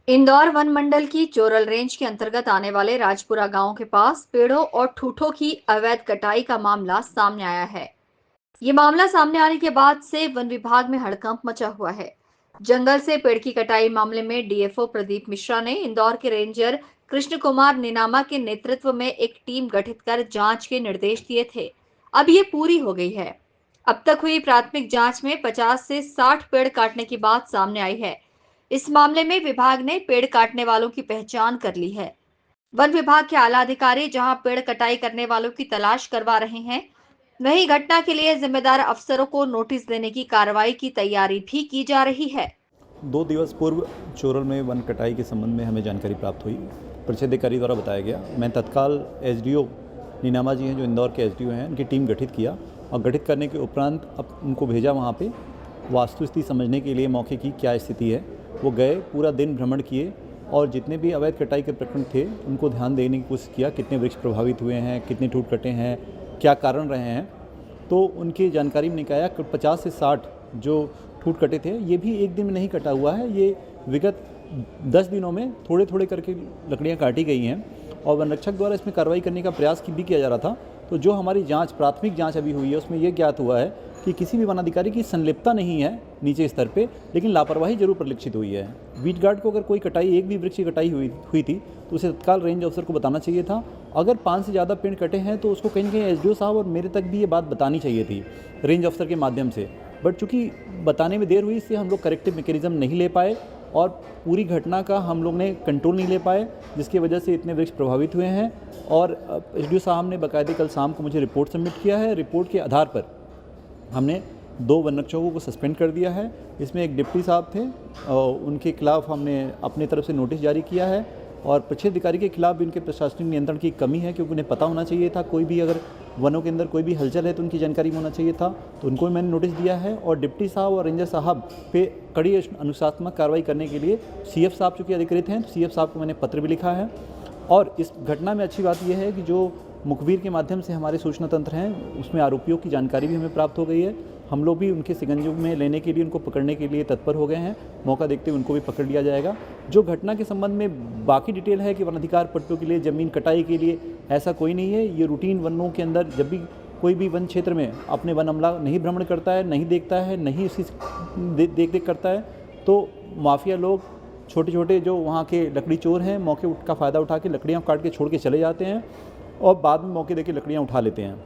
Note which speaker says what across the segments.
Speaker 1: Indore one मंडल की Choral range के अंतर्गत आने वाले राजपुरा गांव के पास पेड़ों और ठूठों की अवैध कटाई का मामला सामने आया है। ये मामला सामने आने के बाद से वन विभाग में हड़कंप मचा हुआ है। जंगल से पेड़ की कटाई मामले में डीएफओ प्रदीप मिश्रा ने इंदौर के रेंजर कृष्ण कुमार निनामा के नेतृत्व में एक टीम गठित कर जांच के निर्देश दिए थे। अब ये पूरी हो गई है। अब तक हुई प्राथमिक जांच में 50 से 60 पेड़ काटने की बात सामने आई है। इस मामले में विभाग ने पेड़ काटने वालों की पहचान कर ली है। वन विभाग के आला अधिकारी जहां पेड़ कटाई करने वालों की तलाश करवा रहे हैं, वहीं घटना के लिए जिम्मेदार अफसरों को नोटिस देने की कार्रवाई की तैयारी भी की जा रही है।
Speaker 2: 2 दिवस पूर्व चोरल में वन कटाई के संबंध में हमें जानकारी प्राप्त हुई। परिक्षेत्राधिकारी द्वारा बताया गया। मैं तत्काल एसडीओ नीनामा जी हैं जो इंदौर के एसडीओ हैं, उनकी टीम गठित किया और गठित करने के उपरांत अब उनको भेजा वहाँ पे वास्तु स्थिति समझने के लिए मौके की क्या स्थिति है। वो गए, पूरा दिन भ्रमण किए और जितने भी अवैध कटाई के प्रकरण थे उनको ध्यान देने की कोशिश किया। कितने वृक्ष प्रभावित हुए हैं, कितने ठूट कटे हैं, क्या कारण रहे हैं। तो उनकी जानकारी में निकाया कि 50 से 60 जो ठूट कटे थे, ये भी एक दिन में नहीं कटा हुआ है। ये विगत 10 दिनों में थोड़े थोड़े करके लकड़ियाँ काटी गई हैं और वन रक्षक द्वारा इसमें कार्रवाई करने का प्रयास भी किया जा रहा था। तो जो हमारी जांच, प्राथमिक जांच अभी हुई है, उसमें ये ज्ञात हुआ है कि किसी भी वनाधिकारी की संलिप्तता नहीं है नीचे स्तर पे, लेकिन लापरवाही जरूर परिलक्षित हुई है। बीट गार्ड को अगर कोई कटाई, एक भी वृक्ष की कटाई हुई थी तो उसे तत्काल रेंज ऑफिसर को बताना चाहिए था। अगर 5 से ज़्यादा पेड़ कटे हैं तो उसको कहीं ना कहीं एसडीओ साहब और मेरे तक भी ये बात बतानी चाहिए थी रेंज ऑफिसर के माध्यम से। बट चूँकि बताने में देर हुई, इससे हम लोग करेक्टिव मैकेनिज्म नहीं ले पाए और पूरी घटना का हम लोग ने कंट्रोल नहीं ले पाए, जिसकी वजह से इतने वृक्ष प्रभावित हुए हैं। और एसडीओ साहब ने बाकायदे कल शाम को मुझे रिपोर्ट सबमिट किया है। रिपोर्ट के आधार पर हमने 2 वन रक्षकों को सस्पेंड कर दिया है। इसमें एक डिप्टी साहब थे और उनके खिलाफ हमने अपनी तरफ से नोटिस जारी किया है और परिक्षेत्राधिकारी के खिलाफ भी उनके प्रशासनिक नियंत्रण की कमी है, क्योंकि उन्हें पता होना चाहिए था कोई भी अगर वनों के अंदर कोई भी हलचल है तो उनकी जानकारी में होना चाहिए था। तो उनको भी मैंने नोटिस दिया है और डिप्टी साहब और रेंजर साहब पे कड़ी अनुशासनात्मक कार्रवाई करने के लिए सीएफ साहब चूँकि अधिकृत हैं, तो सीएफ साहब को मैंने पत्र भी लिखा है। और इस घटना में अच्छी बात यह है कि जो मुखबिर के माध्यम से हमारे सूचना तंत्र हैं, उसमें आरोपियों की जानकारी भी हमें प्राप्त हो गई है। हम लोग भी उनके शिकंजे में लेने के लिए, उनको पकड़ने के लिए तत्पर हो गए हैं। मौका देखते हुए उनको भी पकड़ लिया जाएगा। जो घटना के संबंध में बाकी डिटेल है कि वन अधिकार पट्टों के लिए, ज़मीन कटाई के लिए, ऐसा कोई नहीं है। ये रूटीन वनों के अंदर जब भी कोई भी वन क्षेत्र में अपने वन अमला नहीं भ्रमण करता है, नहीं देखता है, नहीं उसकी देख करता है, तो माफिया लोग, छोटे छोटे जो वहाँ के लकड़ी चोर हैं, मौके का फ़ायदा उठा के लकड़ियाँ काट के छोड़ के चले जाते हैं और बाद में मौके देके लकड़ियाँ उठा लेते हैं।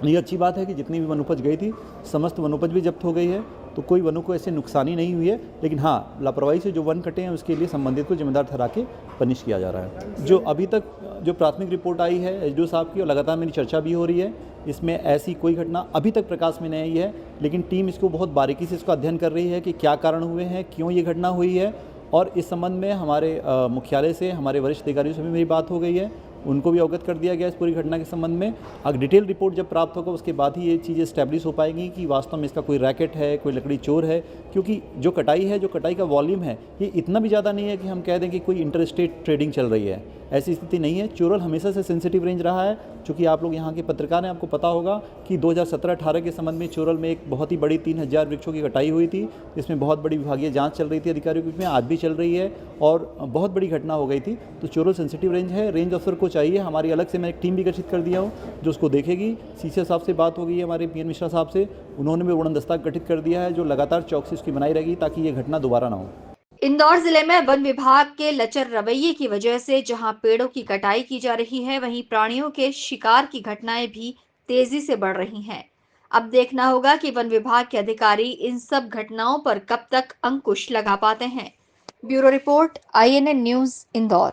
Speaker 2: ये अच्छी बात है कि जितनी भी वनोपज गई थी, समस्त वनोपज भी जब्त हो गई है, तो कोई वनों को ऐसे नुकसानी नहीं हुई है। लेकिन हाँ, लापरवाही से जो वन कटे हैं उसके लिए संबंधित को जिम्मेदार ठहरा के पनिश किया जा रहा है। जो अभी तक जो प्राथमिक रिपोर्ट आई है एसडीओ साहब की और लगातार मेरी चर्चा भी हो रही है, इसमें ऐसी कोई घटना अभी तक प्रकाश में नहीं आई है। लेकिन टीम इसको बहुत बारीकी से इसका अध्ययन कर रही है कि क्या कारण हुए हैं, क्यों ये घटना हुई है। और इस संबंध में हमारे मुख्यालय से, हमारे वरिष्ठ अधिकारियों से भी मेरी बात हो गई है, उनको भी अवगत कर दिया गया इस पूरी घटना के संबंध में। अगर डिटेल रिपोर्ट जब प्राप्त होगा उसके बाद ही ये चीज़ें एस्टैब्लिश हो पाएंगी कि वास्तव में इसका कोई रैकेट है, कोई लकड़ी चोर है। क्योंकि जो कटाई है, जो कटाई का वॉल्यूम है, ये इतना भी ज़्यादा नहीं है कि हम कह दें कि कोई इंटरस्टेट ट्रेडिंग चल रही है, ऐसी स्थिति नहीं है। चोरल हमेशा से सेंसिटिव रेंज रहा है। चूँकि आप लोग यहाँ के पत्रकार हैं, आपको पता होगा कि 2017-18 के संबंध में चोरल में एक बहुत ही बड़ी 3000 वृक्षों की कटाई हुई थी। इसमें बहुत बड़ी विभागीय जांच चल रही थी अधिकारियों के बीच में, आज भी चल रही है और बहुत बड़ी घटना हो गई थी। तो चोरल सेंसिटिव रेंज है। रेंज ऑफिसर को चाहिए, हमारी अलग से मैं एक टीम भी गठित कर दिया हूँ जो उसको देखेगी। सीसीए साहब से बात हो गई है, हमारे पीएन मिश्रा साहब से, उन्होंने भी उड़न दस्ता गठित कर दिया है जो लगातार चौकसी उसकी बनाई रहेगी ताकि ये घटना दोबारा ना हो।
Speaker 1: इंदौर जिले में वन विभाग के लचर रवैये की वजह से जहां पेड़ों की कटाई की जा रही है, वहीं प्राणियों के शिकार की घटनाएं भी तेजी से बढ़ रही हैं। अब देखना होगा कि वन विभाग के अधिकारी इन सब घटनाओं पर कब तक अंकुश लगा पाते हैं। Bureau report, INN news, Indore.